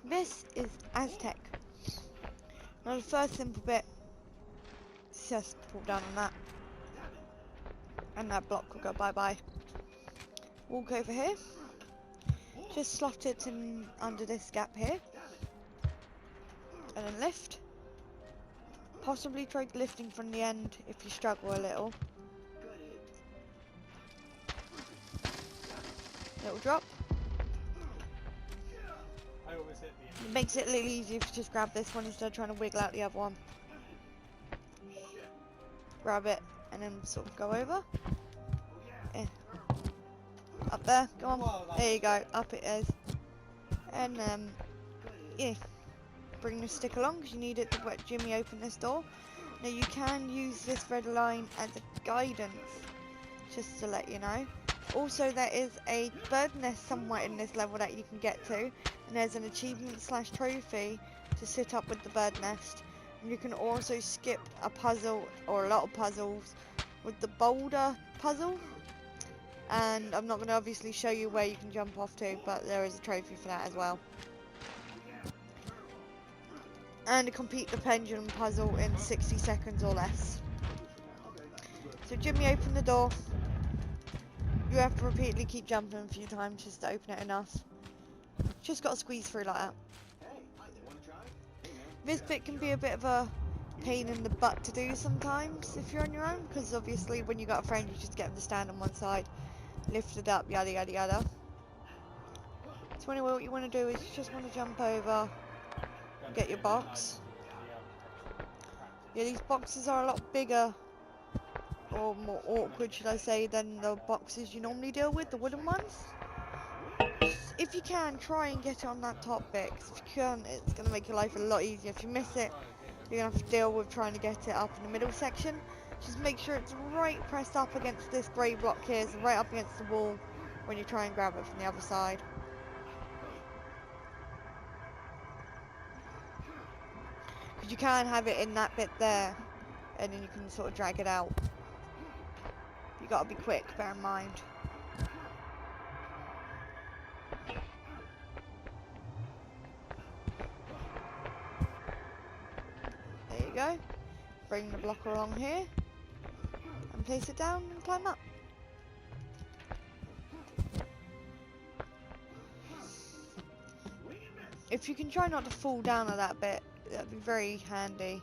This is Aztec. Now the first simple bit is just pull down on that. And that block will go bye-bye. Walk over here. Just slot it in under this gap here. And then lift. Possibly try lifting from the end if you struggle a little. Little drop. It makes it a little easier if you just grab this one instead of trying to wiggle out the other one. Grab it and then sort of go over. Yeah. Up there, go on. There you go, up it is. And yeah, bring the stick along because you need it to let Jimmy open this door. Now you can use this red line as a guidance, just to let you know. Also, there is a bird nest somewhere in this level that you can get to, and there's an achievement / trophy to sit up with the bird nest. And you can also skip a puzzle or a lot of puzzles with the boulder puzzle. And I'm not going to obviously show you where you can jump off to, but there is a trophy for that as well. And to complete the pendulum puzzle in 60 seconds or less. So Jimmy opened the door. You have to repeatedly keep jumping a few times just to open it enough. Just got to squeeze through like that. This bit can be a bit of a pain in the butt to do sometimes if you're on your own, because obviously when you got a friend you just get them to stand on one side, lift it up, yada yada yada. So anyway, what you want to do is you just want to jump over and get your box. Yeah, these boxes are a lot bigger, or more awkward should I say, than the boxes you normally deal with, the wooden ones. If you can, try and get it on that top bit, because if you can't, it's going to make your life a lot easier. If you miss it, you're going to have to deal with trying to get it up in the middle section. Just make sure it's right pressed up against this grey block here, so right up against the wall when you try and grab it from the other side. Because you can have it in that bit there, and then you can sort of drag it out. You got to be quick, bear in mind. There you go. Bring the block along here and place it down and climb up. If you can try not to fall down at that bit, that'd be very handy.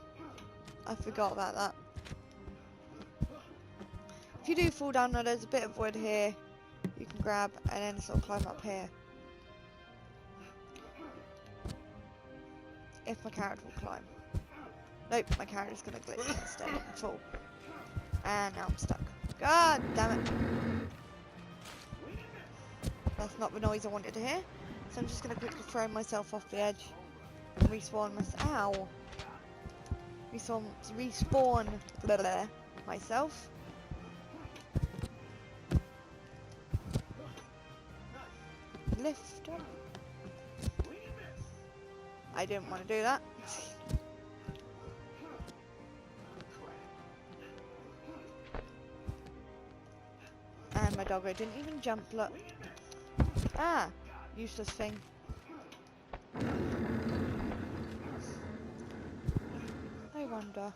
I forgot about that. If you do fall down, now there's a bit of wood here you can grab and then sort of climb up here. If my character will climb. Nope, my character's gonna glitch instead and fall. And now I'm stuck. God damn it. That's not the noise I wanted to hear. So I'm just gonna quickly throw myself off the edge and respawn myself. Ow! Respawn myself. Lift up. I didn't want to do that. And my doggo didn't even jump, look. Ah! Useless thing. I wonder.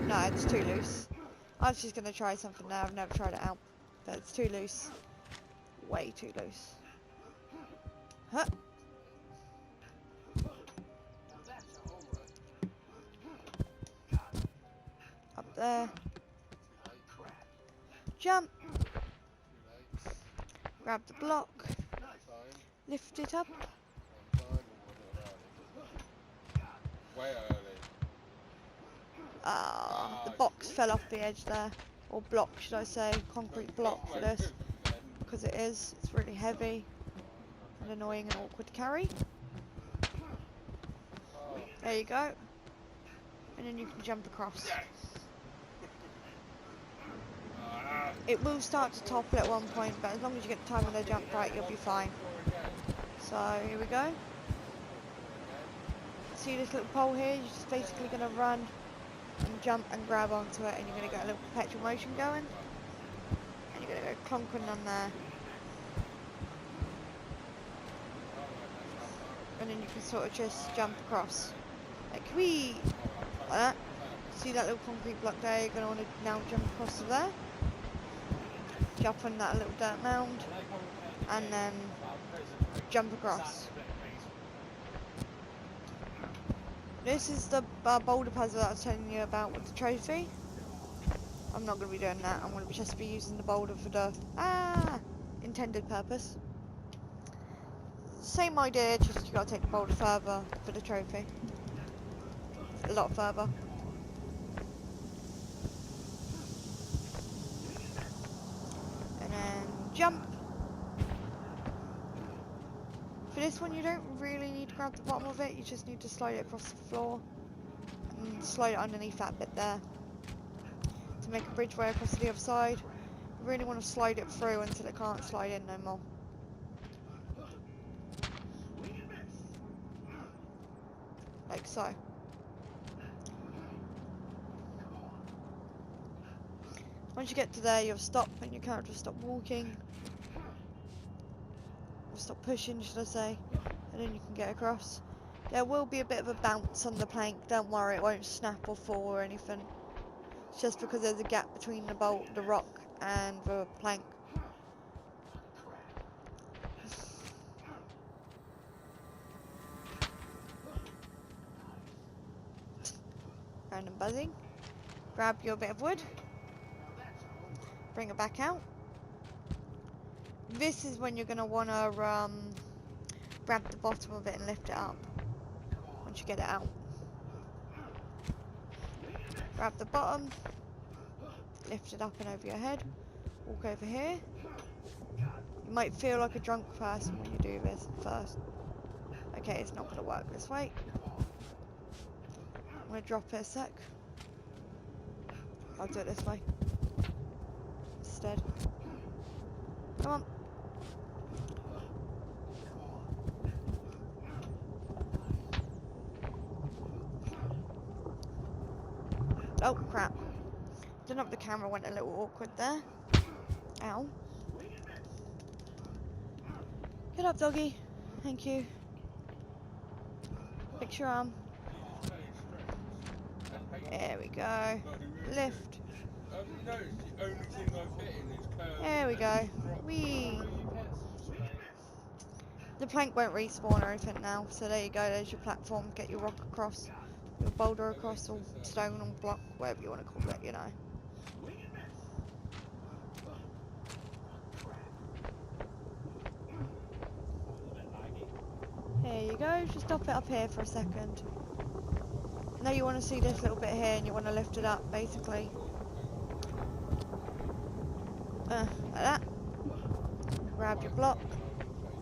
No, it's too loose. I was just going to try something now. I've never tried it out. But it's too loose. Way too loose. Huh. Up there. Jump. Grab the block. Lift it up. Ah, the box fell off the edge there. Or block, should I say. Concrete block for this. Because it is. It's really heavy. And annoying and awkward to carry. There you go. And then you can jump across. It will start to topple at one point, but as long as you get the time of the jump right, you'll be fine. So, here we go. See this little pole here? You're just basically going to run and jump and grab onto it, and you're going to get a little perpetual motion going. And you're going to go clonking on there. and then you can sort of just jump across. Like whee! Like that. See that little concrete block there? You're going to want to now jump across to there. Jump on that little dirt mound. And then jump across. This is the boulder puzzle that I was telling you about with the trophy. I'm not going to be doing that. I'm going to just be using the boulder for the intended purpose. Same idea, just you got to take the boulder further for the trophy. A lot further. And then jump. For this one, you don't really need to grab the bottom of it. You just need to slide it across the floor and slide it underneath that bit there to make a bridgeway across to the other side. You really want to slide it through until it can't slide in no more. Like so. Once you get to there, you'll stop and your character will stop walking. Or stop pushing, should I say. And then you can get across. There will be a bit of a bounce on the plank. Don't worry, it won't snap or fall or anything. It's just because there's a gap between the rock and the plank. Random buzzing. Grab your bit of wood. Bring it back out. This is when you're going to want to grab the bottom of it and lift it up. Once you get it out. Grab the bottom. Lift it up and over your head. Walk over here. You might feel like a drunk person when you do this first. Okay, it's not going to work this way. I'm going to drop it a sec. I'll do it this way instead. Come on. Oh crap. Don't know if the camera went a little awkward there. Ow. Get up, doggy. Thank you. Fix your arm. There we go. Lift. There we go. Whee! The plank won't respawn or anything now, so there you go, there's your platform. Get your rock across, your boulder across, or stone or block, whatever you want to call it, you know. There you go, just stop it up here for a second. Now you want to see this little bit here and you want to lift it up, basically. Like that. Grab your block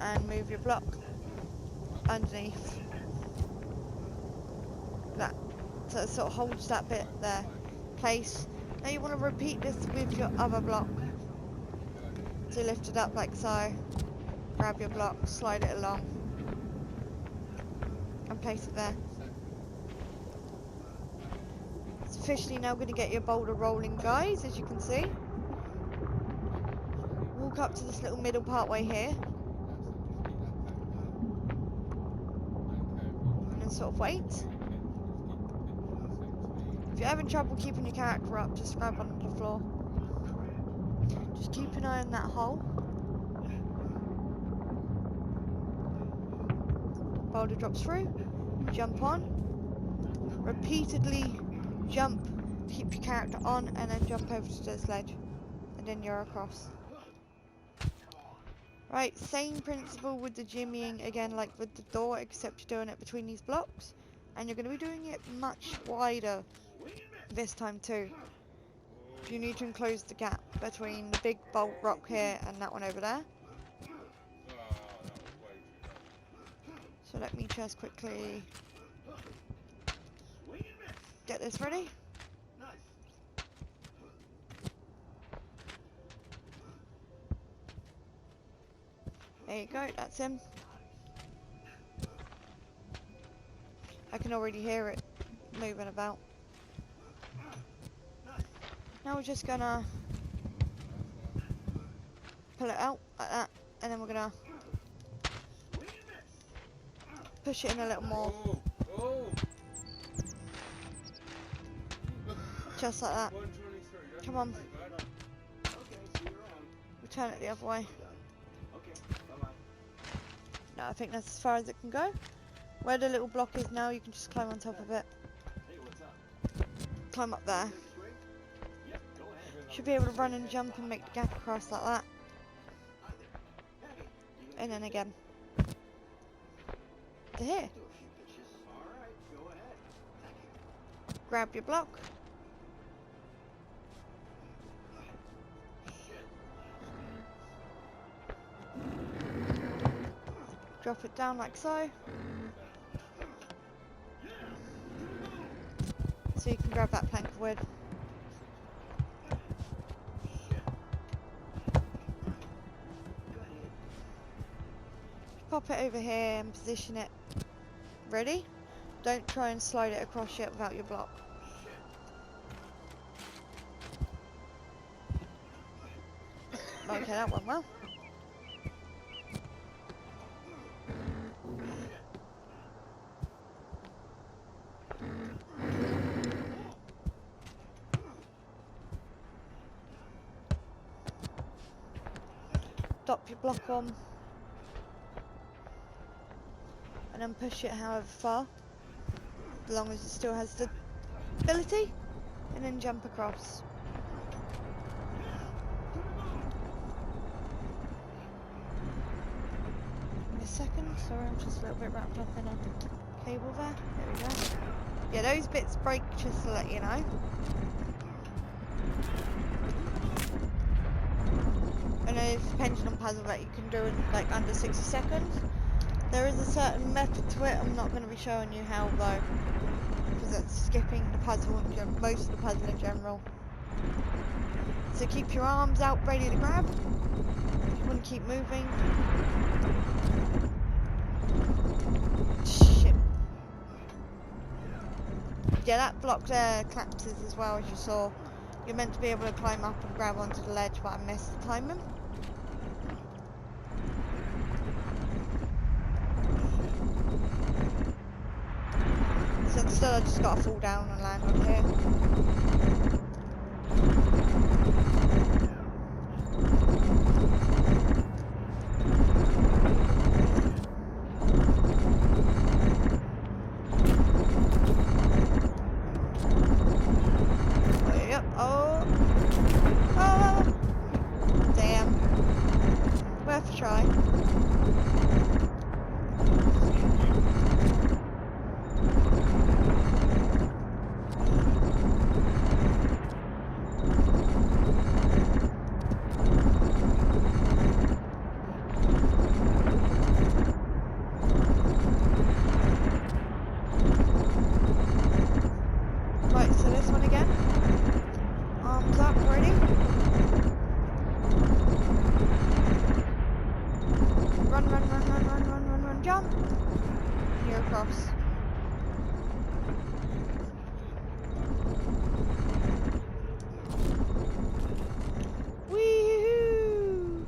and move your block underneath. That. So it sort of holds that bit there. Place. Now you want to repeat this with your other block. So lift it up like so. Grab your block, slide it along. And place it there. It's officially now going to get your boulder rolling, guys, as you can see. Walk up to this little middle part way here. And then sort of wait. If you're having trouble keeping your character up, just grab onto the floor. Just keep an eye on that hole. Boulder drops through. Jump on. Repeatedly jump. Keep your character on and then jump over to this ledge. And then you're across. Right, same principle with the jimmying again like with the door, except you're doing it between these blocks. And you're going to be doing it much wider this time too. You need to enclose the gap between the big bolt rock here and that one over there. So let me just quickly get this ready. There you go, that's him. I can already hear it moving about. Now we're just gonna pull it out like that, and then we're gonna push it in a little more. Just like that. Come on. We'll turn it the other way. No, I think that's as far as it can go. Where the little block is now, you can just climb on top of it. Climb up there. Should be able to run and jump and make the gap across like that. And then again. To here. Grab your block. Drop it down like so. So you can grab that plank of wood. Pop it over here and position it ready. Don't try and slide it across yet without your block. Okay, that went well. Drop your block on. And then push it however far, as long as it still has the ability, and then jump across. In a second, sorry, I'm just a little bit wrapped up in a cable there. There we go. Yeah, those bits break, just to let you know. And there's a pendulum puzzle that you can do in like under 60 seconds. There is a certain method to it. I'm not going to be showing you how though, because that's skipping the puzzle and most of the puzzle in general. So keep your arms out ready to grab. You want to keep moving. Shit. Yeah, that block there collapses as well, as you saw. You're meant to be able to climb up and grab onto the ledge, but I missed the timing. So instead I just gotta fall down and land on here. Oh, yep. Oh. Oh. Damn. Worth a try. Right, so this one again. Arms up, ready? Run, jump. Here across. Wee-hoo!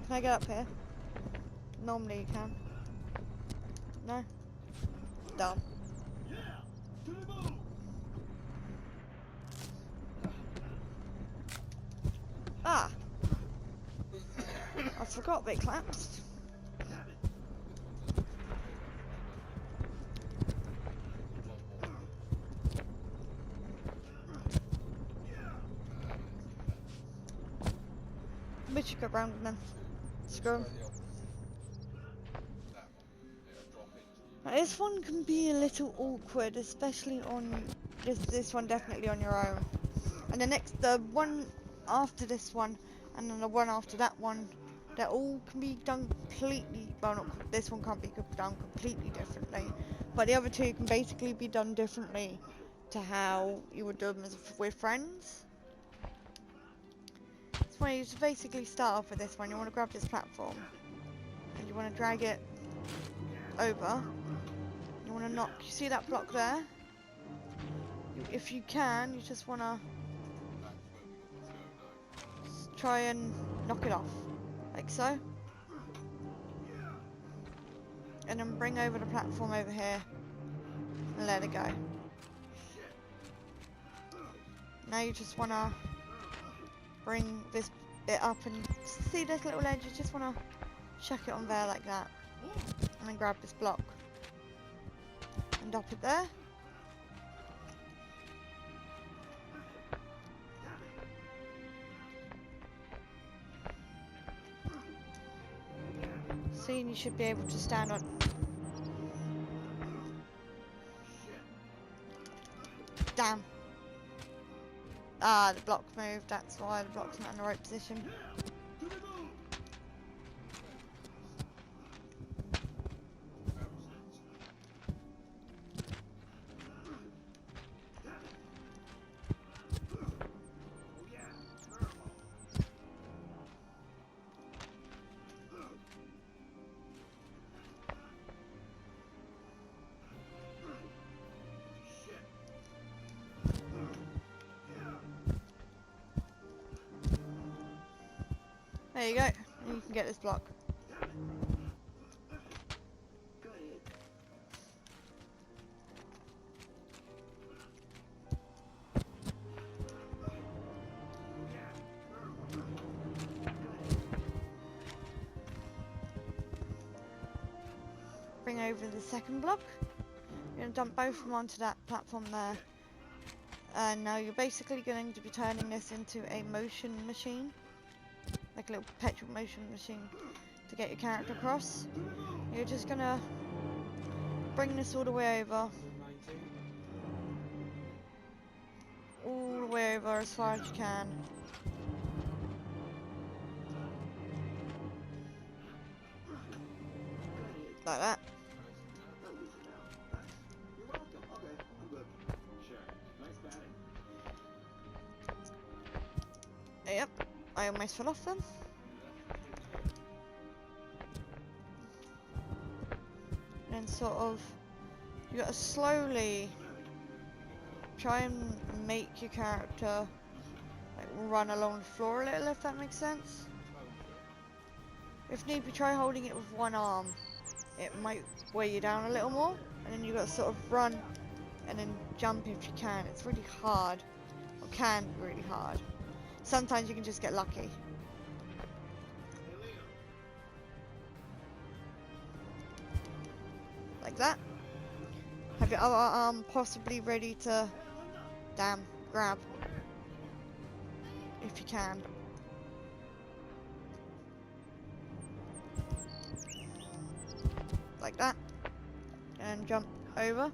Can I get up here? Normally you can. No? Dumb. Ah! I forgot they collapsed. We should go round them. Screw 'em. Now, this one can be a little awkward, especially on this one, definitely on your own. And the one after this one, and then the one after that one, they all can be done completely. Well, not this one can't be done completely differently, but the other two can basically be done differently to how you would do them with friends. So you just basically start off with this one. You want to grab this platform, and you want to drag it over. You want to knock. You see that block there? if you can, you just want to try and knock it off, like so. And then bring over the platform over here and let it go. Now you just want to bring this bit up and see this little edge, you just want to chuck it on there like that. And then grab this block and drop it there. See, and you should be able to stand on. Damn. Ah, the block moved, that's why the block's not in the right position. There you go, and you can get this block. Bring over the second block. You're going to dump both of them onto that platform there. And now you're basically going to be turning this into a motion machine. Like a little perpetual motion machine to get your character across. You're just going to bring this all the way over. All the way over as far as you can. Like that. Yep, I almost fell off them. And sort of, you gotta slowly try and make your character like run along the floor a little, if that makes sense. If need be, try holding it with one arm. It might weigh you down a little more, and then you gotta sort of run and then jump if you can. It's really hard, or can be really hard. Sometimes you can just get lucky. Like that. Have your other arm possibly ready to, grab. If you can. Like that. And jump over.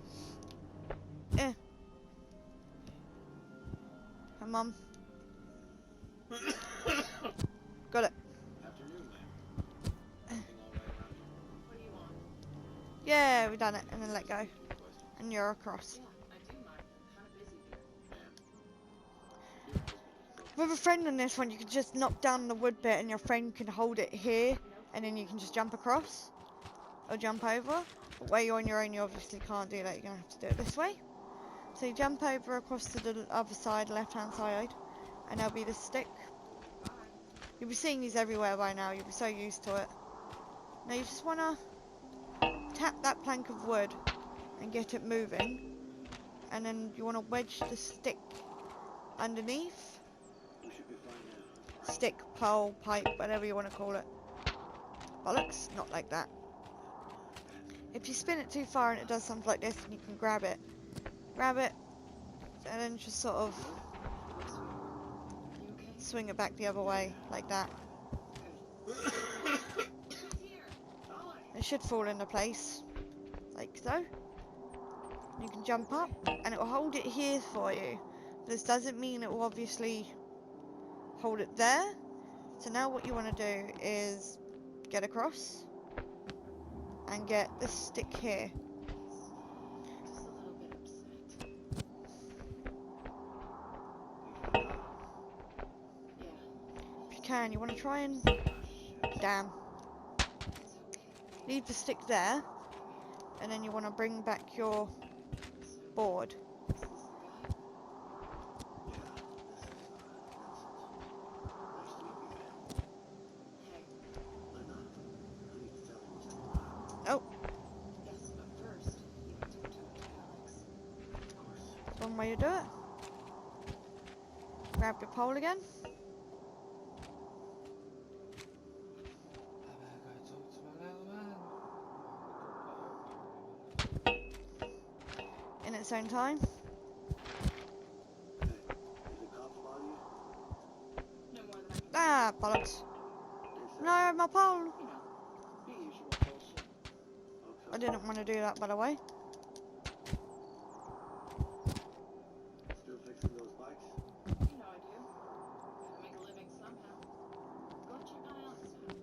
Come on. Got it. Yeah, we've done it, and then let go. And you're across. With a friend on this one, you can just knock down the wood bit and your friend can hold it here, and then you can just jump across. Or jump over. But where you're on your own, you obviously can't do that. You're going to have to do it this way. So you jump over across to the other side, left-hand side, and there'll be the stick. You'll be seeing these everywhere by now, you'll be so used to it. Now you just want to tap that plank of wood and get it moving. And then you want to wedge the stick underneath. Stick, pole, pipe, whatever you want to call it. Bollocks, not like that. If you spin it too far and it does something like this, then you can grab it. Grab it, and then just sort of swing it back the other way, like that. It should fall into place, like so. You can jump up, and it will hold it here for you. This doesn't mean it will obviously hold it there. So now what you want to do is get across, and get this stick here. You want to try and leave the stick there, and then you want to bring back your board one way to do it. Grab your pole again. In its own time. Ah, bollocks. No, my pole. I didn't want to do that, by the way. Still fixing those bikes? You know I do. Gotta make a living somehow. Go check on Alex now.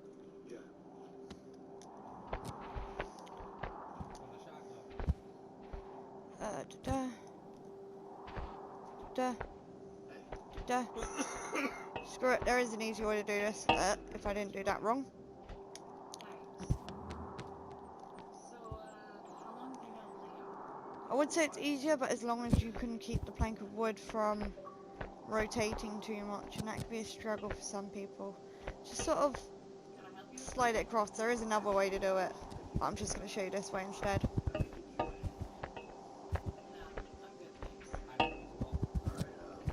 Yeah. Screw it, there is an easy way to do this, if I didn't do that wrong. Thanks. So, how long have you known Leo? I would say it's easier, but as long as you can keep the plank of wood from rotating too much, and that could be a struggle for some people. Just sort of Can I help you? slide it across. There is another way to do it, but I'm just going to show you this way instead. No, I'm good, thanks.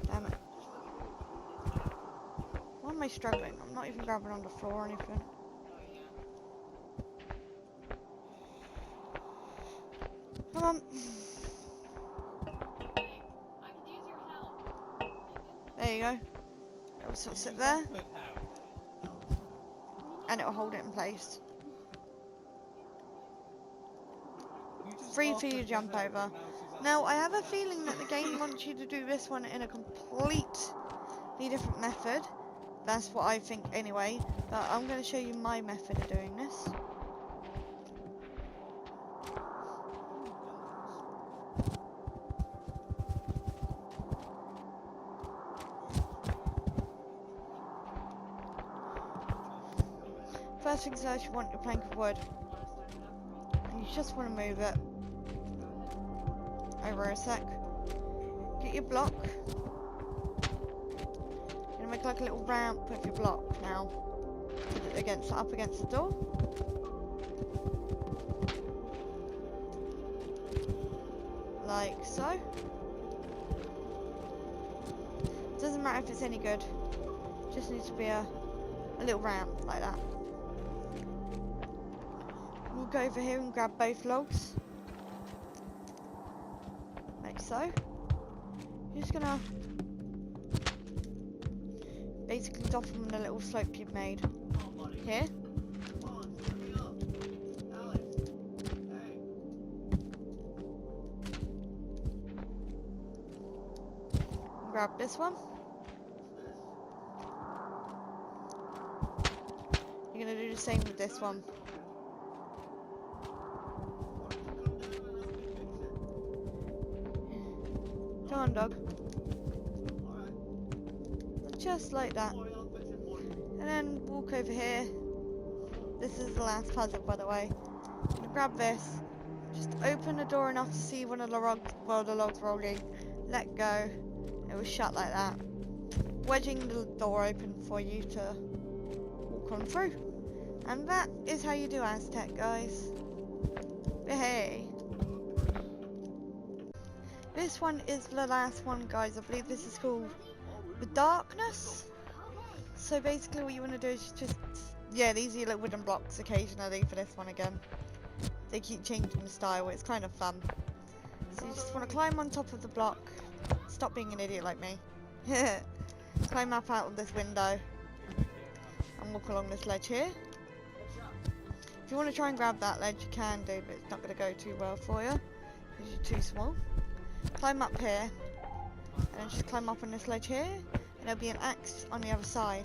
Damn it. Why am I struggling? I'm not even grabbing on the floor or anything. Oh, yeah. Come on. Hey, I could use your help. There you go. It'll sort of sit there, and it'll hold it in place. Free for you to jump over. Now, I have a feeling that the game wants you to do this one in a completely different method. That's what I think anyway, but I'm going to show you my method of doing this. First things first, you want your plank of wood, and you just want to move it over a sec. Get your block. You're gonna make like a little ramp with your block now, up against the door. Like so. Doesn't matter if it's any good. Just needs to be a little ramp like that. We'll go over here and grab both logs. Like so. You're just gonna basically drop them on the little slope you've made. Here. Grab this one. You're gonna do the same with this one. Come on, dog. Just like that. And then walk over here. This is the last puzzle, by the way. I'm gonna grab this. Just open the door enough to see one of the logs rolling. Let go. It will shut like that. Wedging the door open for you to walk on through. And that is how you do Aztec, guys. Hey. This one is the last one, guys. I believe this is called the Darkness. So basically what you want to do is just, yeah, these are your little wooden blocks occasionally for this one again. They keep changing the style, it's kind of fun. So you just want to climb on top of the block. Stop being an idiot like me. Climb up out of this window and walk along this ledge here. If you want to try and grab that ledge, you can do, but it's not going to go too well for you because you're too small. Climb up here and then just climb up on this ledge here, and there'll be an axe on the other side.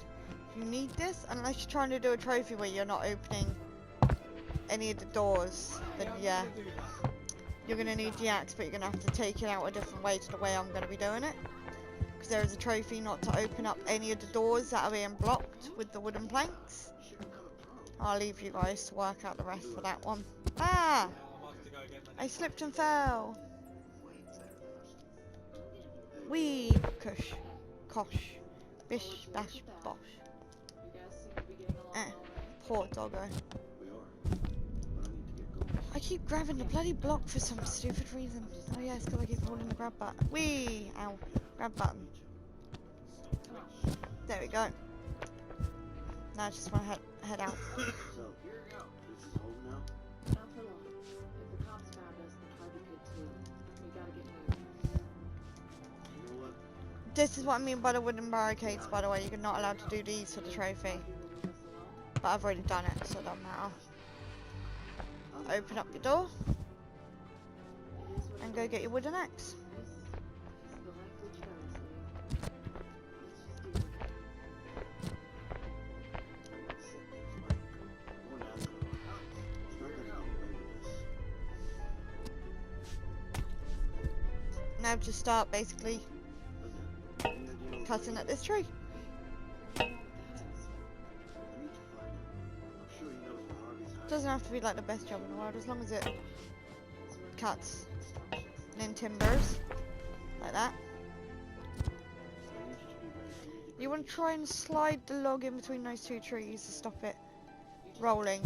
If you need this, unless you're trying to do a trophy where you're not opening any of the doors, then yeah, you're going to need the axe, but you're going to have to take it out a different way to the way I'm going to be doing it. Because there is a trophy not to open up any of the doors that are being blocked with the wooden planks. I'll leave you guys to work out the rest for that one. Ah! I slipped and fell. Wee! Cush. Kosh. Bish, bash, bosh. You guys seem to be getting along well. Poor doggo. I keep grabbing the bloody block for some stupid reason. Oh yeah, it's because I keep holding the grab button. Whee! Ow. Grab button. There we go. Now I just want to head out. So, here we go. This is home now? Not for long. If the cops found us, the target could too. We gotta get moving. You know what? This is what I mean by the wooden barricades, by the way. You're not allowed to do these for the trophy. Why you leave us alone? But I've already done it, so it doesn't matter. Open up your door It is what and it go is. get your wooden axe. This is the life we chose, Let's just do it. Now just start basically cutting at this tree. I don't know what that is. Doesn't have to be like the best job in the world, as long as it cuts in timbers like that. You want to try and slide the log in between those two trees to stop it rolling.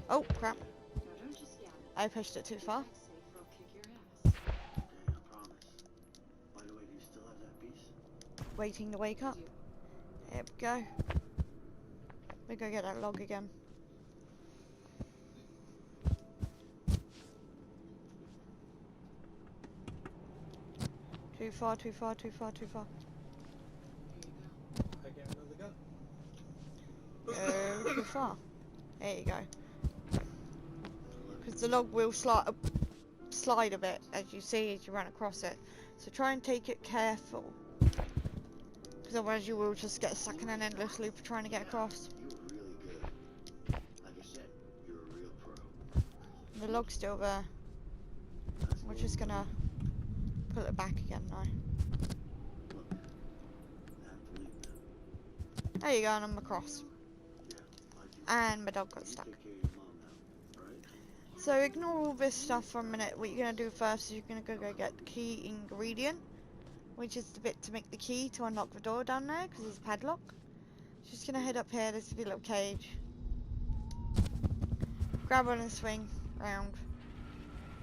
Oh crap, No, don't just yell. I pushed it too far. Get safe or I'll kick your ass. By the way, do you still have that piece? Waiting to wake up. There we go. We go get that log again. Too far, too far, too far, too far. I get another No, too far. There you go. Because the log will slide a bit, as you see as you run across it. So try and take it careful. Because otherwise you will just get stuck in an endless loop of trying to get across. You were really good. Like I said, you're a real pro. The log's still there. We're just gonna pull it back again now. Look, I have to leave now. There you go, and I'm across. Yeah, I do. And my dog got You stuck. take care of your mom now, right? So ignore all this stuff for a minute. What you're gonna do first is you're gonna go get the key ingredient, which is the bit to make the key to unlock the door down there, because it's a padlock. Just gonna head up here. There's a little cage. Grab on and swing round.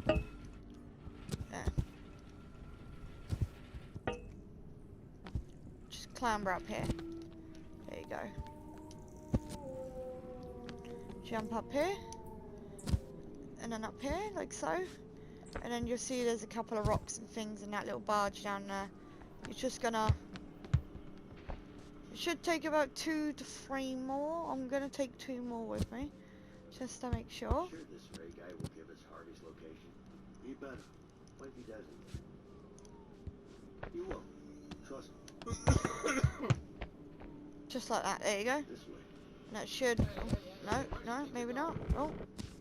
There. Just clamber up here. There you go. Jump up here. And then up here, like so. And then you'll see there's a couple of rocks and things in that little barge down there. You're just gonna... It should take about 2 to 3 more. I'm gonna take 2 more with me. Just to make sure. Sure, this Ray guy will give us Harvey's location. He better. What if he doesn't? He will. Trust me. Just like that. There you go. This way. And that should... No, no, maybe not. Oh,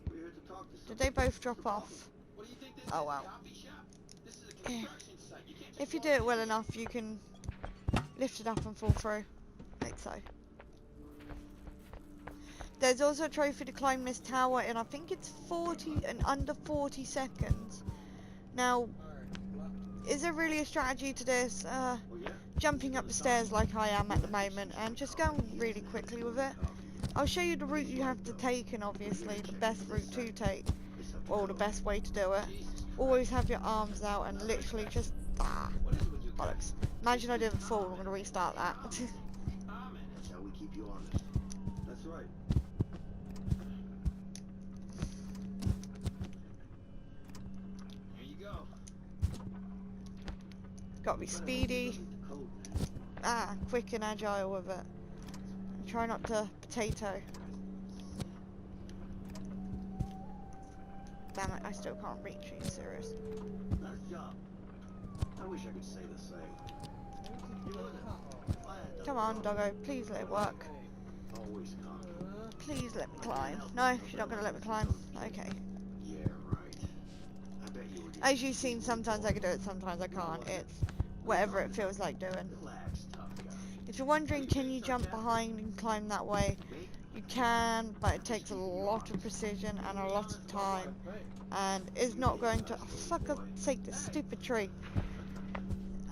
We're here to talk to did they both drop off? What do you think this Oh, is? wow. A coffee shop? This is a construction site. You can't just If you walk do it in well here. enough, you can lift it up and fall through. Like so. There's also a trophy to climb this tower in, I think it's 40 and under 40 seconds. Now, is there really a strategy to this? Oh, yeah? Jumping up the stairs like I am at the moment and just going really quickly with it. I'll show you the route you have to take, and obviously the best route to take, or the best way to do it. Always have your arms out and literally just bollocks. Imagine I didn't fall. I'm gonna restart that. That's how we keep you honest. That's right. Here you go. Gotta be speedy, Code, man. quick and agile with it. And try not to potato. Damn it, I still can't reach. Are you serious? Nice job. I wish I could say the same. Come on, doggo. Please let it work. Always cocky. Please let me climb. No, you're not gonna let me climb. Okay. Yeah, right. I bet you were getting As you've seen, sometimes I can do it, sometimes I can't. It's whatever it feels like doing. relaxed, tough guy. If you're wondering, can you jump behind and climb that way? You can, but it takes a lot of precision and a lot of time. And is not going to... Oh, fuck God's sake, this stupid tree.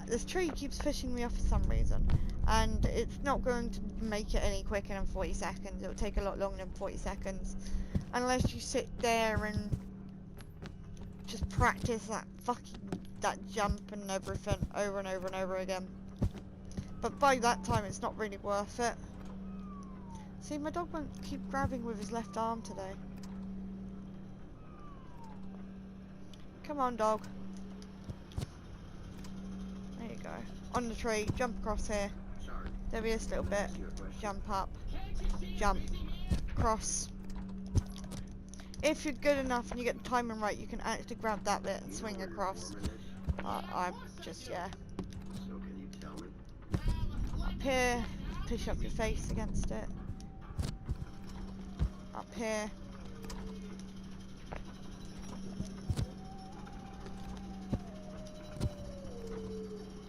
This tree keeps pushing me off for some reason. And it's not going to make it any quicker than 40 seconds. It will take a lot longer than 40 seconds. Unless you sit there and just practice that jump and everything over and over and over again. But by that time, it's not really worth it. See, my dog won't keep grabbing with his left arm today. Come on, dog. There you go. On the tree, jump across here. Sorry. There is a little bit. Ask you a question. Jump up. Jump. Cross. If you're good enough and you get the timing right, you can actually grab that bit and swing across. I'm just, yeah. So can you tell me? Up here, push up your face against it. Up here.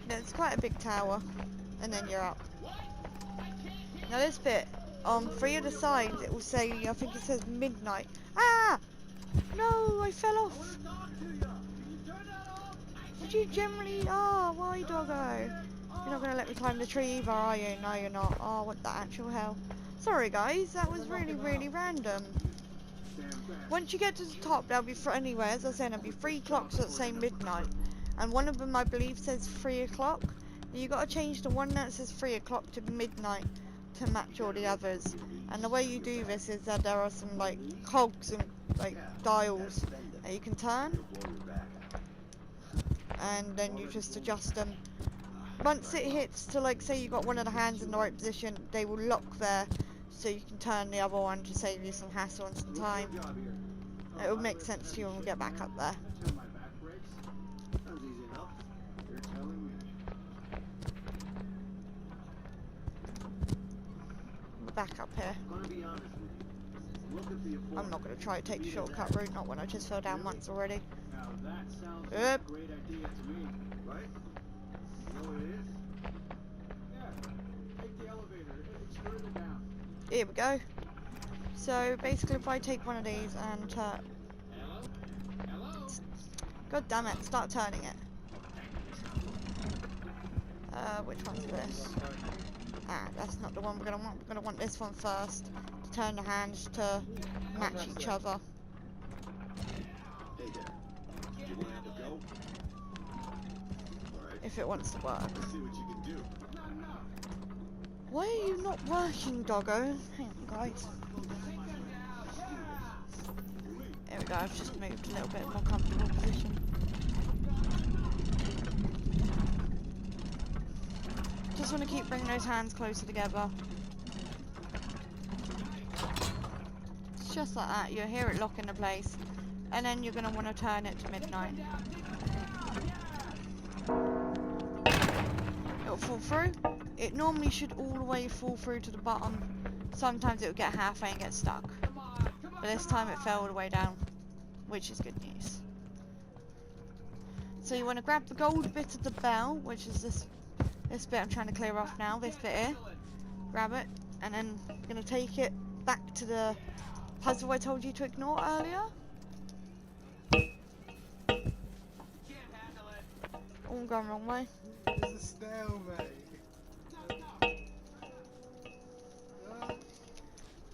Yeah, it's quite a big tower, and then you're up. Now this bit, on 3 of the sides, it will say, I think it says midnight. Ah! No, I fell off. Did you generally? Oh, why, doggo? You're not going to let me climb the tree either, are you? No, you're not. Oh, what the actual hell. Sorry, guys. That was really, really random. Once you get to the top, there'll be, anyway, as I said, there'll be 3 clocks that say midnight. And one of them, I believe, says 3 o'clock. You got to change the one that says 3 o'clock to midnight to match all the others. And the way you do this is that there are some, like, cogs and, like, dials that you can turn. And then you just adjust them. Once it hits to, like, say you got one of the hands in the right position, they will lock there, so you can turn the other one to save you some hassle and some time. It will make sense to you when we get back up there. Sounds easy enough. You're telling me. We're back up here. Gonna be honest with you. Look at the I'm not going to try to take the shortcut route, not when I just fell down once already. Now that sounds Yep. like a great idea to me, right? You know what it is? Yeah. Take the elevator. It's further down. Here we go. So basically, if I take one of these and turn, god damn it, start turning it. Which one's this? Ah, that's not the one we're gonna want. We're gonna want this one first to turn the hands to match each other. Hey there. You wanna have a go? Alright. If it wants to work. Let's see what you can do. Why are you not working, doggo? Hang on, guys. There we go. I've just moved a little bit more comfortable position. Just want to keep bringing those hands closer together. It's just like that. You'll hear it lock into place, and then you're gonna want to turn it to midnight. It'll fall through. It normally should all the way fall through to the bottom. Sometimes it'll get halfway and get stuck. But this time it fell all the way down, which is good news. So you want to grab the gold bit of the bell, which is this bit I'm trying to clear off now, this bit here. Grab it, and then I'm going to take it back to the puzzle I told you to ignore earlier. Oh, I'm going the wrong way. It's a stalemate.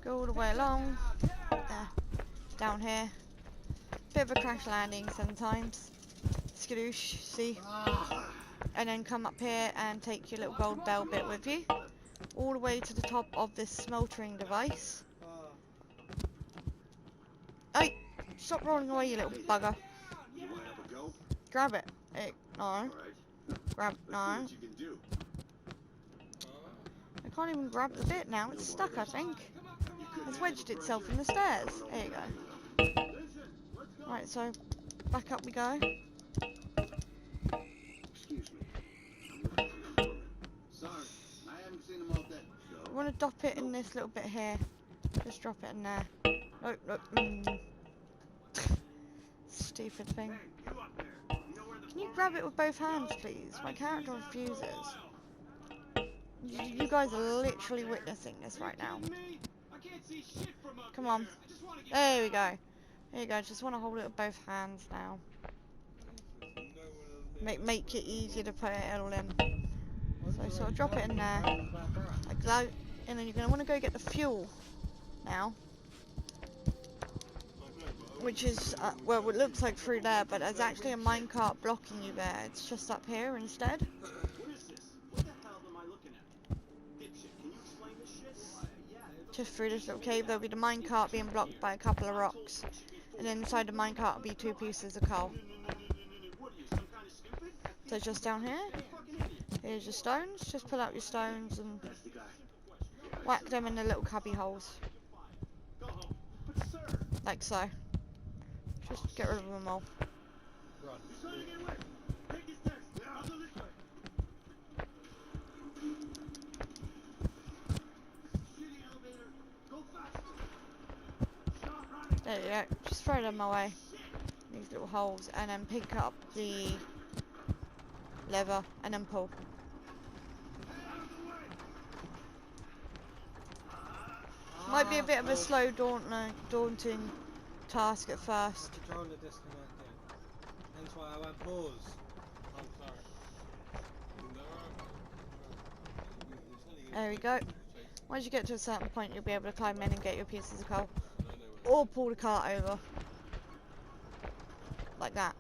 Go all the way along. There. Down here. Bit of a crash landing sometimes. Skadoosh, see? And then come up here and take your little gold bell bit with you. All the way to the top of this smeltering device. Hey! Stop rolling away, you little bugger. You wanna have a go? Grab it. Hey, no. Alright. Grab, no. Let's see what you can do. I can't even grab the bit now. It's stuck, I think. It's wedged itself in the stairs. There you go. Right, so back up we go. Excuse me. I'm looking for your woman. Sorry, I haven't seen them all day. So, You want to drop it in this little bit here. Just drop it in there. Nope, nope. Stupid thing. hey, you up there. You know where the Can you grab it with both hands, please? My character refuses. You guys are literally witnessing this right now. Come on. There we go. There you go. Just want to hold it with both hands now. Make it easier to put it all in. So sort of drop it in there, like that, and then you're going to want to go get the fuel now. which is, well, it looks like through there, but there's actually a minecart blocking you there. It's just up here instead. What is this? What the hell am I looking at? Dipshit, can you explain this shit? Yeah. Just through this little cave, there'll be the minecart being blocked by a couple of rocks. And then inside the minecart will be 2 pieces of coal. What are you, some kind of stupid? So just down here, Fucking idiot. here's your stones. Just pull out your stones and That's the guy. whack them in the little cubby holes. Go home. But sir, Like so. Just get rid of them all. you're trying to get away. Take this test. Yeah, I'll go this way. Shitty elevator. Go faster. Stop running. There you go. Just throw them away. These little holes. And then pick up the lever and then pull. Might be a bit of a slow, daunting task at first. Controller disconnected. Hence why I went pause. I'm sorry. There we go. Once you get to a certain point, you'll be able to climb in and get your pieces of coal. Or pull the cart over. Like that.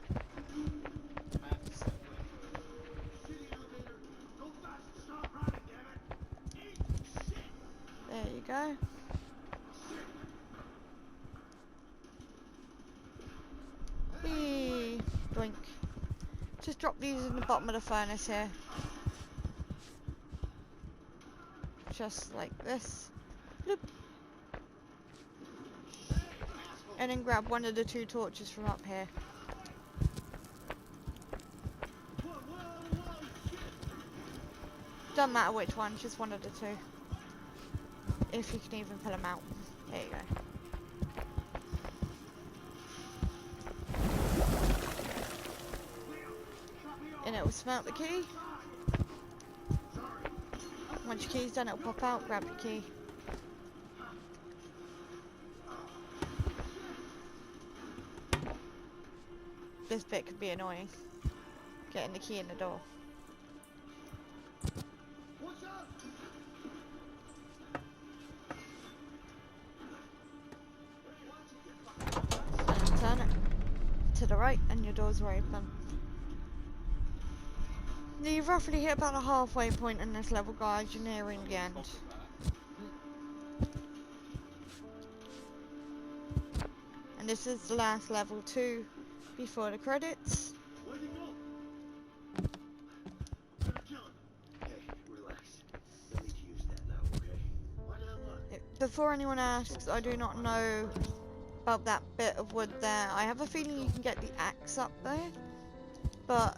There you go. Whee! Doink. Just drop these in the bottom of the furnace here. Just like this. Bloop. And then grab one of the 2 torches from up here. Doesn't matter which one, just one of the 2. If you can even pull them out. There you go. And it will smelt the key. Once your key's done, it'll pop out, grab your key. This bit could be annoying. Getting the key in the door. And turn it to the right and your doors are open. You've roughly hit about a halfway point in this level, guys. You're nearing the end. And this is the last level 2 before the credits. Where'd he go? Gonna kill him. Hey, relax. Don't need to use that now, okay? Why the hell not? Before anyone asks, I do not know about that bit of wood there. I have a feeling you can get the axe up there.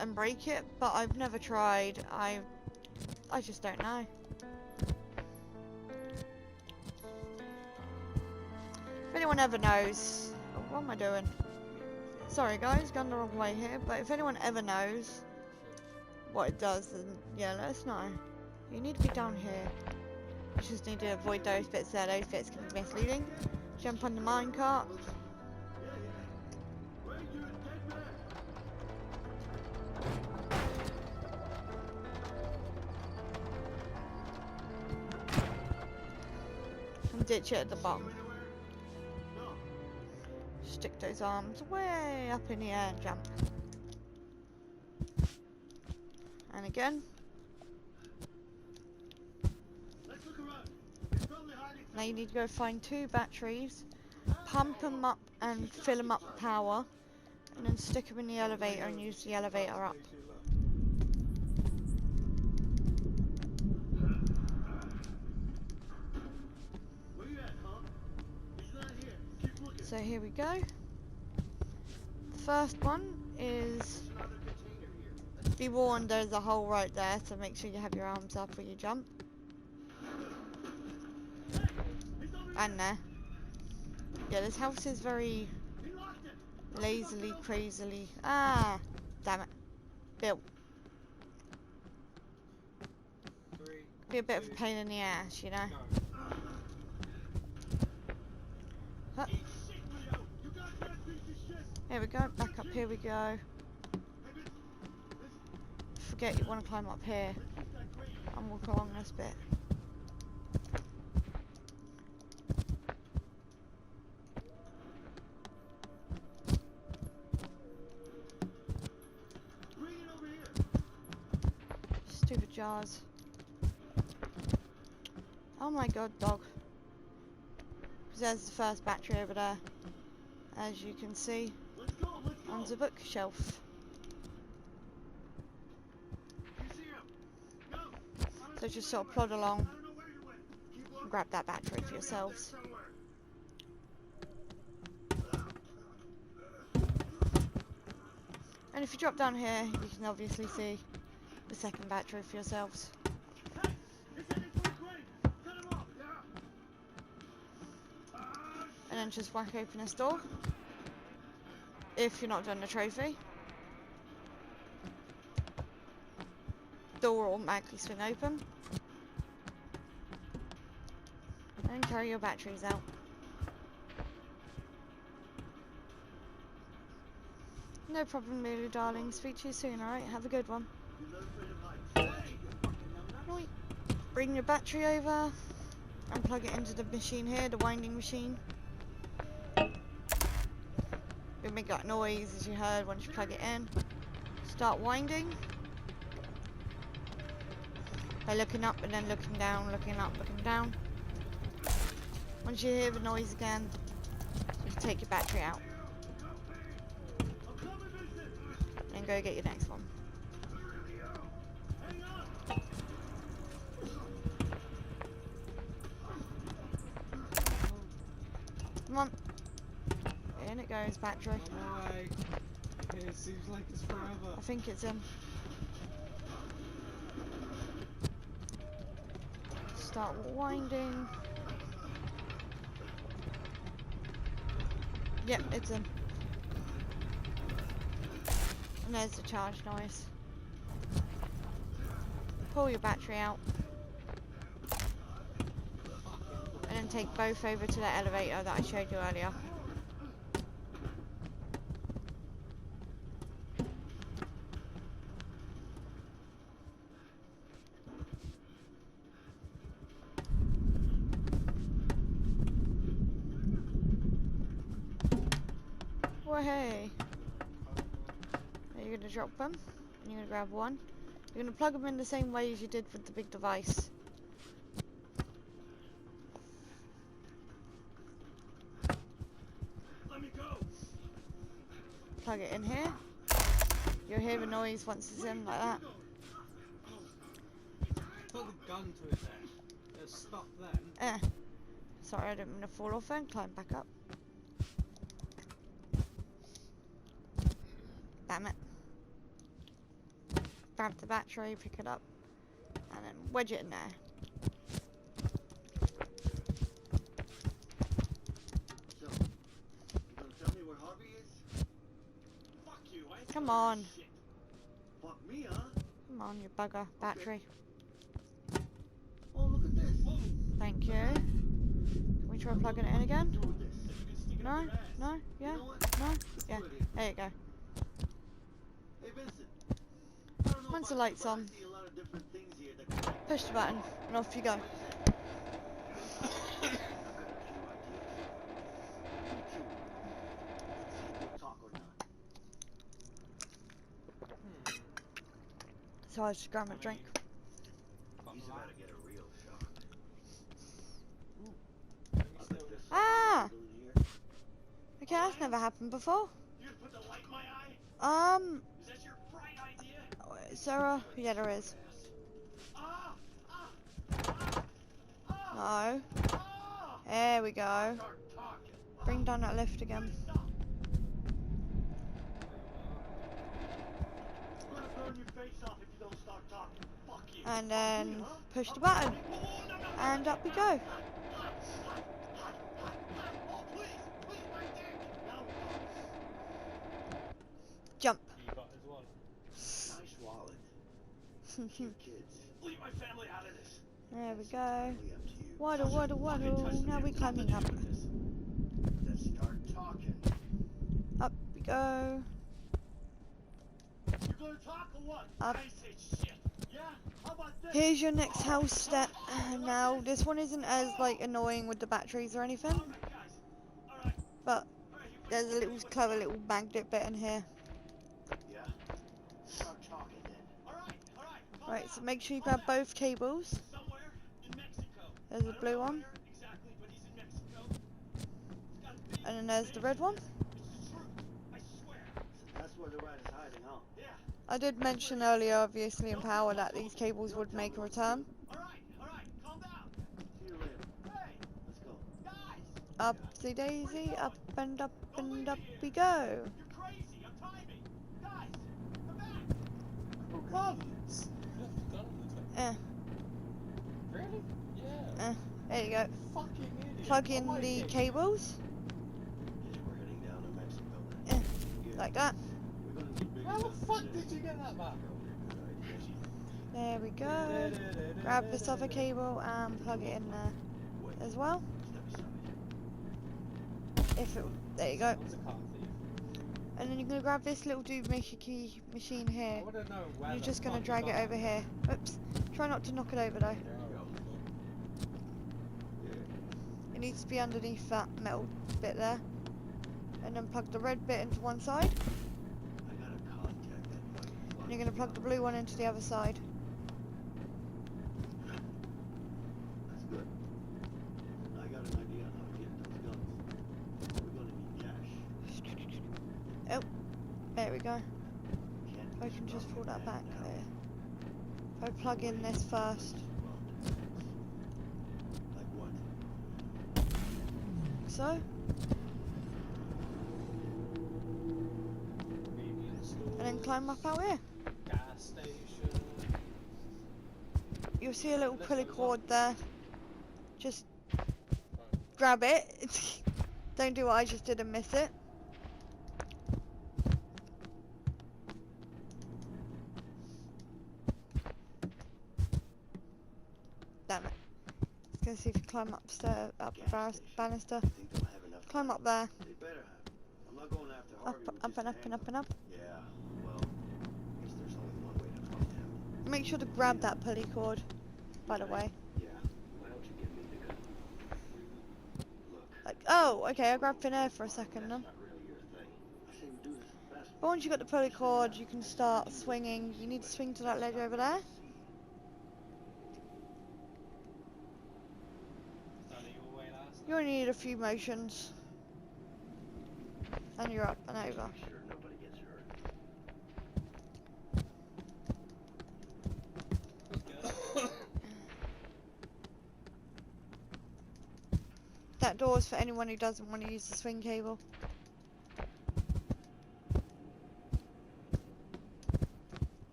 And break it, but I've never tried. I just don't know. If anyone ever knows, what am I doing? Sorry guys, gone the wrong way here, but if anyone ever knows what it does, then yeah, let us know. You need to be down here. You just need to avoid those bits there. Those bits can be misleading. Jump on the minecart. Ditch it at the bottom. Stick those arms way up in the air and jump. And again. Now you need to go find 2 batteries, pump them up and fill them up with power, and then stick them in the elevator and use the elevator up. So here we go. The first one is, be warned, there's a hole right there, so make sure you have your arms up when you jump. And there. Yeah, this house is very lazily, crazily. Ah, damn it. Built. Be a bit of a pain in the ass, you know. Huh. Here we go, back up here we go. Forget you want to climb up here and walk along this bit. jars. Oh my god, dog. Because there's the first battery over there, as you can see, Let's go, let's go. on the bookshelf. You see him? No. So just sort of plod along I don't know where you went. Keep and looking. grab that battery Gotta for be up yourselves. there somewhere. And if you drop down here, you can obviously see the second battery for yourselves. Hey, he's heading for the crane. Cut him off. Yeah. And then just whack open this door. If you're not done the trophy. Door will automatically swing open. And carry your batteries out. No problem, Lulu darling. Speak to you soon, alright? Have a good one. You're not afraid of heights. Hey, you fucking numbnuts. Right. Bring your battery over and plug it into the machine here, the winding machine. It'll make that noise as you heard once you plug it in. Start winding by looking up and then looking down, looking up, looking down. Once you hear the noise again, you take your battery out and go get your next one. Come on. In it goes, battery. Why? It seems like it's forever. I think it's in. Start winding. Yep, it's in. And there's the charge noise. Pull your battery out. And then take both over to the elevator that I showed you earlier. Well, hey. You're going to drop them, and you're going to grab one. You're going to plug them in the same way as you did with the big device. Let me go. Plug it in here. You'll hear the noise once it's in like that. Put the gun to it then. It'll stop then. Sorry, I didn't mean to fall off and climb back up. Damn it. Grab the battery, pick it up, and then wedge it in there. So, you gonna tell me where Harvey is? Fuck you, I ain't Come telling on. you shit. Fuck me, huh? Come on, you bugger. Battery. Oh, look at this. Whoa, Thank you. Can we try plugging it in again? Do with this. you can stick it No? up your ass. No? Yeah? You know what? No? Let's Yeah. do it here. There you go. Hey, Vincent. I don't know Once the about you, light's but I on, see a lot of different things here that can push the button, and off you go. What do you say? Talk or not? So I just grab a drink. He's about to get a real shock. Let me I still. think there's Ah! something here. Okay, that's never happened before. You gonna put the light in my eye? Is that your bright idea? Sarah? Yeah, there is. Ah! Ah! Ah! Ah! No. Ah! There we go. Start talking. Bring down that lift again. Stop. I'm gonna burn your face off if you don't start talking. Fuck you. And then push the button. Whoa, whoa, no, no, no. And up we go. Oh, please, please, right there. Now Jump. You got as well. nice wallet. Cute kids. Leave my family out of this. There we go. Totally up to you. Waddle, waddle, waddle. Now we're climbing up. Let's start talking. Up we go. You gonna talk or what? Up. I say shit. Yeah? How about this? Here's your next house step. Now, this one isn't as like annoying with the batteries or anything, All right, guys. All right, but all right. You wait, there's a wait, little wait, clever little magnet bit in here. Yeah. Start talking then. All right, all right. Calm Right, down. Right, so make sure you grab both cables. Somewhere in Mexico. There's the I don't blue know one, where exactly, but he's in Mexico. It's gotta be and then there's the red one. It's the truth. I swear. That's where the rat is hiding, huh? Yeah. I did mention earlier, obviously in power, that these cables would make a return. All right. Calm down. See you later. Hey, Let's go. guys. Upsy daisy, up and up Don't leave and me up here. we go. You're crazy. I'm timing. Guys, come back. Mums! You left the gun on the Eh, Really? Yeah. there you go. Fucking idiot. Plug in I won't the get you. cables, Guess we're heading down to Mexico then. Yeah. like that. We're gonna need bigger How the guns fuck than did this. you get that back? There we go. Grab this other cable and plug it in there Wait, as well. step aside. If it, there you go. One's a car thief. And then you're gonna grab this little doohickey machine here. I wanna know where You're the just gonna fuck drag you it got over here. Oops. Try not to knock it over though. Yeah. It needs to be underneath that metal bit there. And then plug the red bit into one side. I gotta contact that white. And you're gonna plug the blue one into the other side. That's good. I got an idea on how to get those guns. We're gonna need cash. There we go. Can't I can just pull that back now. there. If I plug in this first. Like what? So. And then climb up out here. Gas station. You'll see a little pulley cord there. Just grab it. Don't do what I just did and miss it. Damn it. Let's go see if you climb upstairs, up the banister. I think they'll have enough Climb time. up there. They better have. I'm not going after Up, Harvey with up just and a up and up and up. Yeah, well, I guess there's only one way to find him. Make sure to grab that pulley cord, by the way. Yeah, why don't you give me the gun? Look, Like, oh, okay, I grabbed thin air for a second then. that's not really your thing. I say we do this fast. But once you got the pulley cord, you can start swinging. You need to swing to that ledge over there. You only need a few motions. And you're up and over. Make sure nobody gets hurt. That door's for anyone who doesn't want to use the swing cable.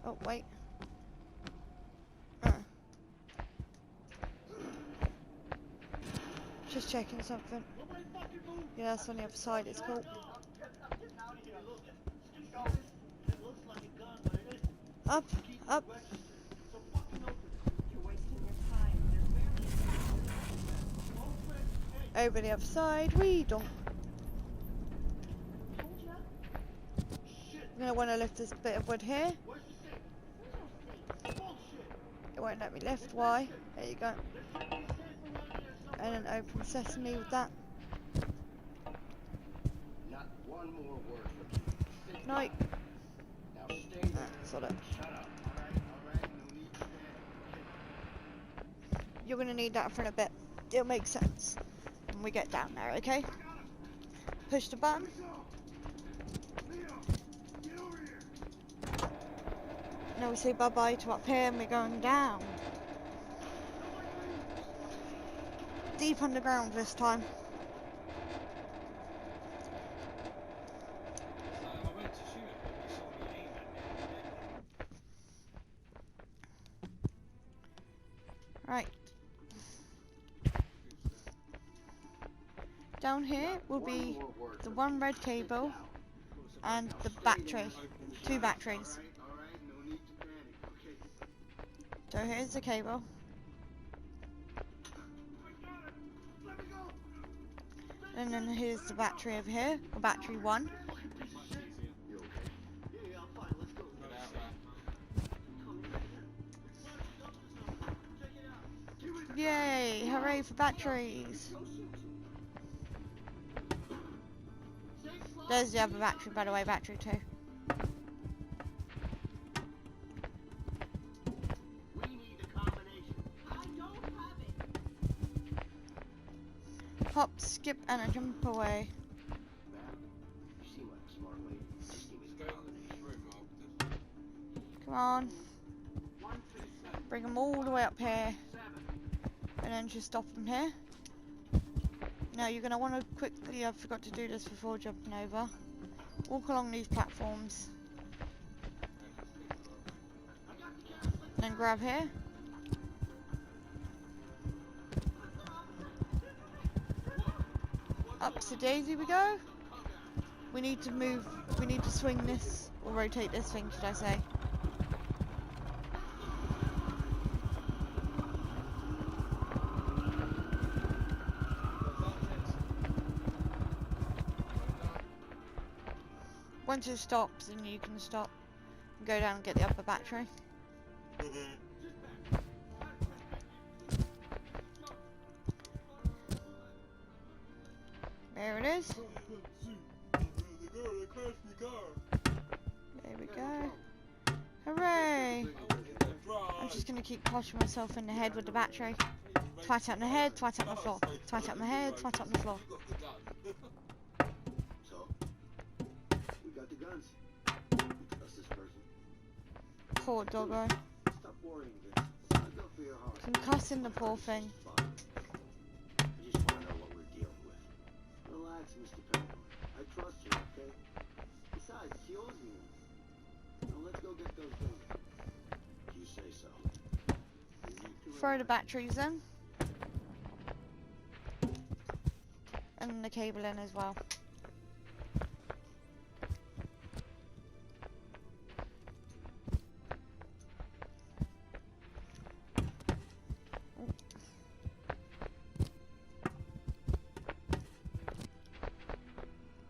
Oh, wait. Just checking something. Yeah, that's on the other side, it's cool. Up, up. Over the other side, we don't. I'm gonna want to lift this bit of wood here. It won't let me lift, why? There you go. And then open sesame with that. Not one more word from you. No. Now stay there. Sort of. Shut up. All right, no need to panic, okay? You're gonna need that for a bit. It'll make sense when we get down there, okay? Push the button. Now we say bye-bye to up here and we're going down. Deep underground this time. So I went to shoot it, but you saw me aim at it. Right. Down here will be the one red cable and the battery. 2 batteries. All right, no need to panic, okay? So here's the cable. And then here's the battery over here, or battery 1. Much easier. You okay? Yeah, I'm fine. Let's go. Go that way. Yay! Hooray for batteries! There's the other battery, by the way, battery 2. hop, skip, and a jump away. Map? You seem like a smart lady. Just give me the Go in combination. the room after. Come on. Bring them all the way up here. And then just stop them here. Now you're going to want to quickly, I forgot to do this before jumping over. Walk along these platforms. And then grab here. Up to Daisy we go. We need to move, we need to swing this, or rotate this thing, should I say. Once it stops, then you can stop and go down and get the upper battery. There it is. There we go. Hooray! I'm just gonna keep pushing myself in the head with the battery. Twat out in the head, twat out on the floor. Twat out in the head, twat out on the floor. So, we got the guns. You trust this person? Poor doggo. Stop worrying, Vince. I'll go for your heart. Concussing the poor thing. Fine. I just want to know what we're dealing with. Relax, Mr. Penguin. I trust you, okay? Besides, she owes me one. Now let's go get those guns. You say so. Throw the batteries in. And the cable in as well.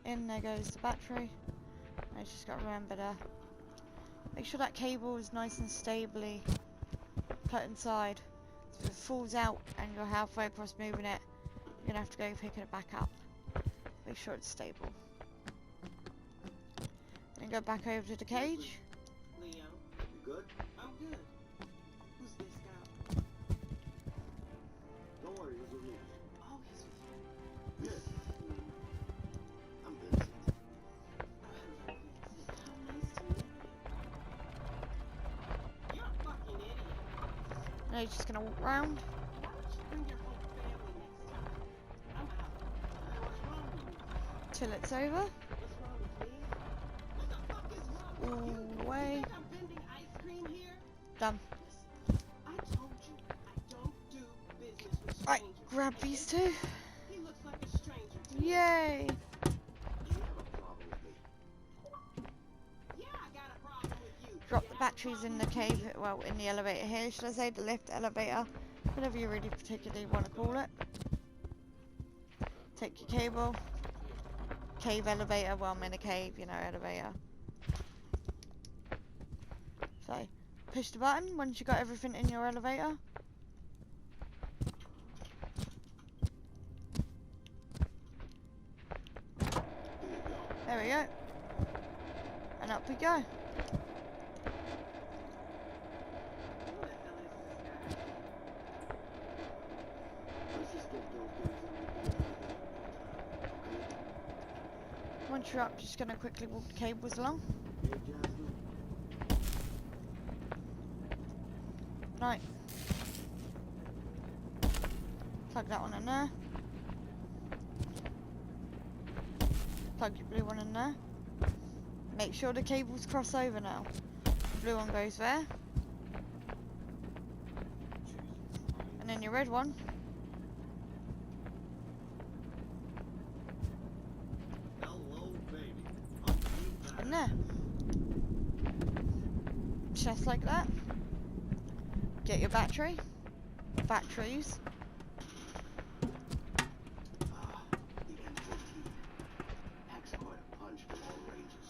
In there goes the battery. I just got to remember to make sure that cable is nice and stably put inside. So if it falls out and you're halfway across moving it, you're gonna have to go picking it back up. Make sure it's stable. Then go back over to the cage. Leo, You good? I'm good. Who's this guy? Don't worry, he's with me. Oh, he's with you. Yes. I'm Vincent. Oh, hello, Vincent. How nice to meet you. You're a fucking idiot. Now you're just gonna walk round. Why don't you bring your whole family next time? I'm out. Hey, what's wrong with you? Till it's over. What's wrong with me? What the fuck is wrong with All you? the way. You think I'm vending ice cream here? Done. Listen, I told you I don't do business with Right, strangers. grab these two. He looks like a stranger to me. Yay! Do you have a problem with me? Yeah, I got a problem with you. Drop You the have a batteries in problem the with cave, me? well, in the elevator here, should I say, the lift, elevator, whatever you really particularly want to call it. Take your cable, cave elevator, well I'm in a cave, you know, elevator. So, push the button once you got everything in your elevator. There we go. And up we go. Who the hell is this guy? Let's just get those guns and we'll be out of here. Okay? Once you're up, just gonna quickly walk the cables along. Hey, Jasmine. Right. Plug that one in there. Plug your blue one in there. Make sure the cables cross over now. The blue one goes there. And then your red one. Hello, baby. In there. Just like that. Get your battery. Batteries. Ah, the M15. Packs quite a punch for all ranges.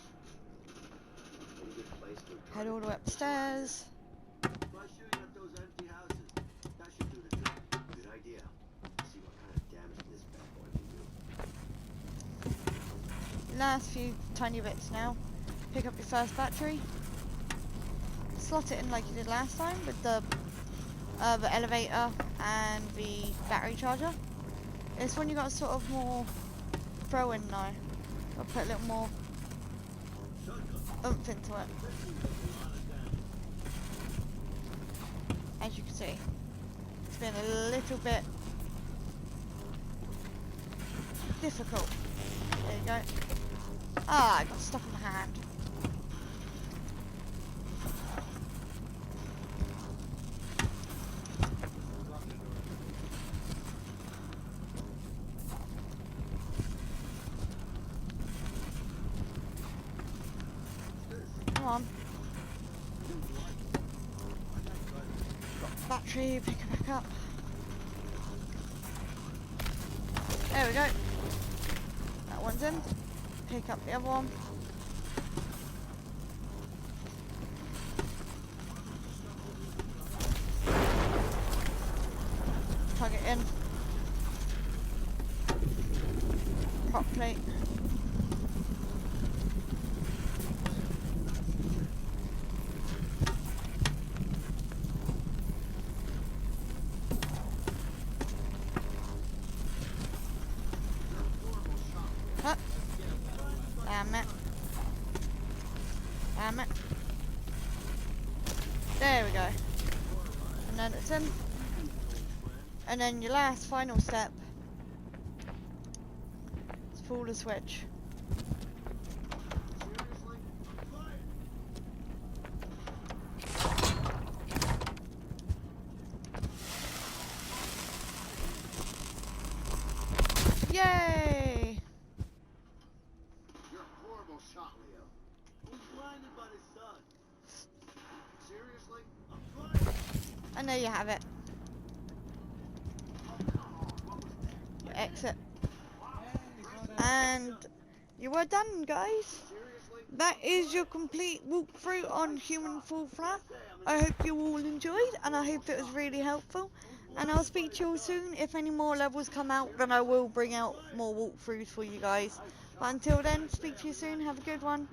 Any good place to Head all the way upstairs. Try shooting at those empty houses. That should do the trick. Good idea. See what kind of damage this bad boy can do. Last few tiny bits now. Pick up your first battery. Slot it in like you did last time with the elevator and the battery charger. It's when you got sort of more throwing now. I'll put a little more oomph into it. As you can see, it's been a little bit difficult. There you go. Ah, I got stuck in my hand. Come on. Battery, pick it back up. There we go. That one's in. Pick up the other one. Plug it in. Prop plate. Huh? Damn it. Damn it. There we go. And then it's in. And then your last final step is pull the switch. Yay! You're a horrible shot, Leo. I was blinded by the sun. Seriously? I'm trying. And there you have it. Your exit. And you are done, guys. That is your complete walkthrough on Human Fall Flat. I hope you all enjoyed, and I hope it was really helpful. And I'll speak to you all soon. If any more levels come out, then I will bring out more walkthroughs for you guys. But until then, speak to you soon. Have a good one.